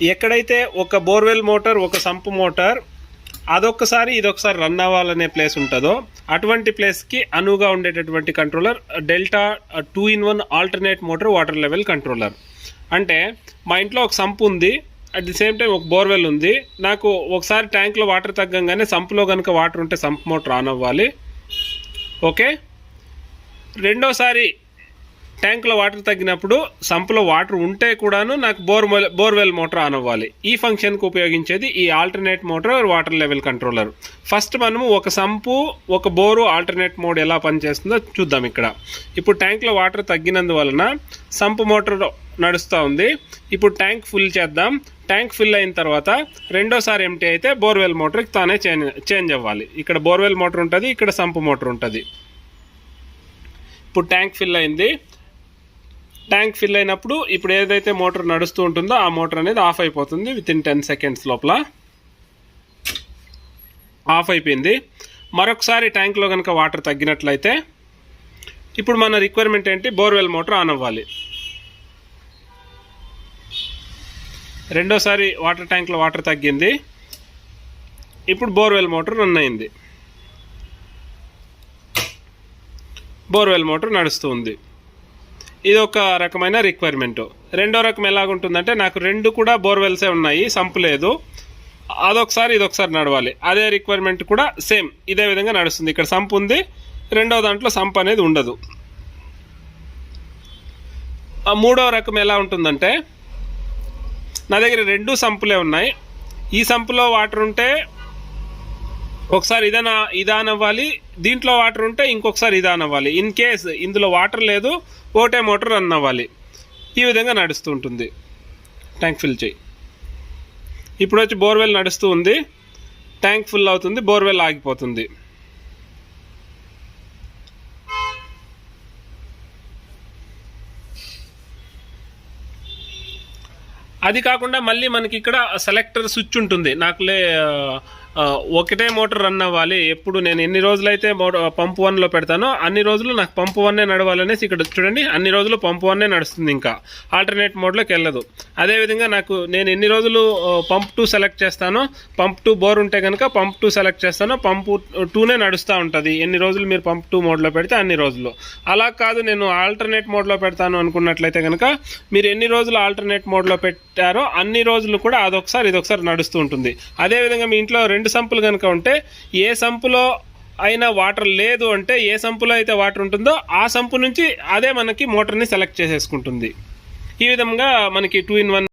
ఎక్కడైతే ఒక borewell motor ఒక సంపు మోటార్ అదొక్కసారి ఇదొకసారి రన్ అవ్వాలనే ప్లేస్ ఉంటుందో అటువంటి ప్లేస్కి అనువుగా ఉండేటటువంటి controller delta 2-in-1 alternate motor water level controller. అంటే మా ఇంట్లో ఒక సంపు ఉంది, అట్ ది సేమ్ టైం ఒక బోర్వెల్ ఉంది. నాకు ఒకసారి ట్యాంక్లో వాటర్ తగ్గంగానే సంపులో కనుక వాటర్ ఉంటే సంప్ మోటార్ ఆన్ అవ్వాలి. ఓకే, రెండోసారి ట్యాంక్లో వాటర్ తగ్గినప్పుడు సంపులో వాటర్ ఉంటే కూడాను నాకు బోర్వెల్ మోటార్ ఆన్ అవ్వాలి. ఈ ఫంక్షన్కి ఉపయోగించేది ఈ alternate motor water level controller. First మనము ఒక సంపు ఒక బోరు ఆల్టర్నేట్ మోడ్ ఎలా పనిచేస్తుందో చూద్దాం. ఇక్కడ ఇప్పుడు ట్యాంక్లో వాటర్ తగ్గినందువలన సంపు మోటార్ నడుస్తూ ఉంది. ఇప్పుడు ట్యాంక్ ఫుల్ చేద్దాం. ట్యాంక్ ఫిల్ అయిన తర్వాత రెండోసారి ఎంటీ అయితే బోర్వెల్ మోటార్కి తానే చేంజ్ అవ్వాలి. ఇక్కడ బోర్వెల్ మోటార్ ఉంటుంది, ఇక్కడ సంపు మోటార్ ఉంటుంది. ఇప్పుడు ట్యాంక్ ఫిల్ అయింది. ట్యాంక్ ఫిల్ అయినప్పుడు ఇప్పుడు ఏదైతే మోటార్ నడుస్తూ ఉంటుందో ఆ మోటార్ అనేది ఆఫ్ అయిపోతుంది. వితిన్ 10 seconds లోపల ఆఫ్ అయిపోయింది. మరొకసారి ట్యాంక్లో కనుక వాటర్ తగ్గినట్లయితే ఇప్పుడు మన రిక్వైర్మెంట్ ఏంటి, బోర్వెల్ మోటార్ ఆన్ అవ్వాలి. రెండోసారి వాటర్ ట్యాంక్లో వాటర్ తగ్గింది, ఇప్పుడు బోర్వెల్ మోటార్ రన్ అయింది. బోర్వెల్ మోటార్ నడుస్తూ ఉంది. ఇది ఒక రకమైన రిక్వైర్మెంట్. రెండో రకం ఎలాగుంటుందంటే నాకు రెండు కూడా బోర్వెల్సే ఉన్నాయి, సంపు లేదు, అదొకసారి ఇదొకసారి నడవాలి. అదే రిక్వైర్మెంట్ కూడా సేమ్ ఇదే విధంగా నడుస్తుంది. ఇక్కడ సంపు ఉంది, రెండో దాంట్లో సంపు అనేది ఉండదు. మూడో రకం ఎలా ఉంటుందంటే నా దగ్గర రెండు సంపులే ఉన్నాయి. ఈ సంపులో వాటర్ ఉంటే ఒకసారి ఇదాన్ అవ్వాలి, దీంట్లో వాటర్ ఉంటే ఇంకొకసారి ఇదాన్ అవ్వాలి. ఇన్ కేస్ ఇందులో వాటర్ లేదు, ఒకటే మోటార్ రన్ అవ్వాలి. ఈ విధంగా నడుస్తూ ఉంటుంది. ట్యాంక్ ఫిల్ చేయి. ఇప్పుడు వచ్చి బోర్వెల్ నడుస్తూ ఉంది, ట్యాంక్ ఫుల్ అవుతుంది, బోర్వెల్ ఆగిపోతుంది. అది కాకుండా మళ్ళీ మనకి ఇక్కడ సెలెక్టర్ స్విచ్ ఉంటుంది. నాకు ఒకటే మోటార్ రన్ అవ్వాలి. ఎప్పుడు నేను ఎన్ని రోజులైతే పంపు 1లో పెడతానో అన్ని రోజులు నాకు పంపు 1 నడవాలనేసి ఇక్కడ చూడండి, అన్ని రోజులు పంపు 1 నడుస్తుంది, ఇంకా ఆల్టర్నేట్ మోడ్లోకి వెళ్ళదు. అదేవిధంగా నేను ఎన్ని రోజులు పంప్ 2 సెలెక్ట్ చేస్తానో, పంప్ 2 బోర్ ఉంటే కనుక పంప్ 2 సెలెక్ట్ చేస్తానో పంపు 2నే నడుస్తూ ఉంటుంది. ఎన్ని రోజులు మీరు పంప్ 2 మోడ్లో పెడితే అన్ని రోజులు. అలా కాదు నేను ఆల్టర్నేట్ మోడ్లో పెడతాను అనుకున్నట్లయితే కనుక మీరు ఎన్ని రోజులు ఆల్టర్నేట్ మోడ్లో పెట్టారో అన్ని రోజులు కూడా అదొకసారి ఇదొకసారి నడుస్తూ ఉంటుంది. అదేవిధంగా మీ ఇంట్లో 2 సంపులు కనుక ఉంటే ఏ సంపులో అయినా వాటర్ లేదు అంటే ఏ సంపులో అయితే వాటర్ ఉంటుందో ఆ సంపు నుంచి అదే మనకి మోటార్ని సెలెక్ట్ చేసేసుకుంటుంది. ఈ విధంగా మనకి 2-in-1